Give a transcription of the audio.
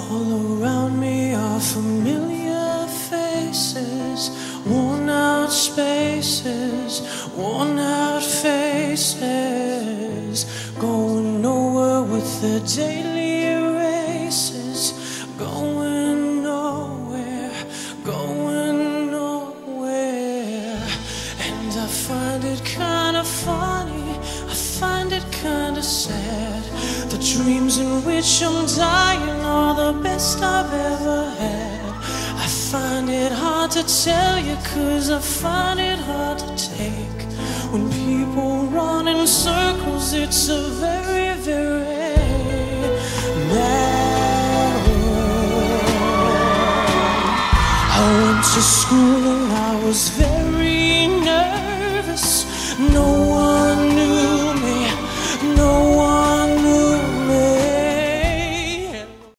All around me are familiar faces, worn out spaces, worn out faces, going nowhere with their daily races, going nowhere, going nowhere. And I find it kinda funny, I find it kinda sad. The dreams in which I'm dying are the best I've ever had. I find it hard to tell you, 'cause I find it hard to take. When people run in circles, it's a very, very mad world. I went to school and I was very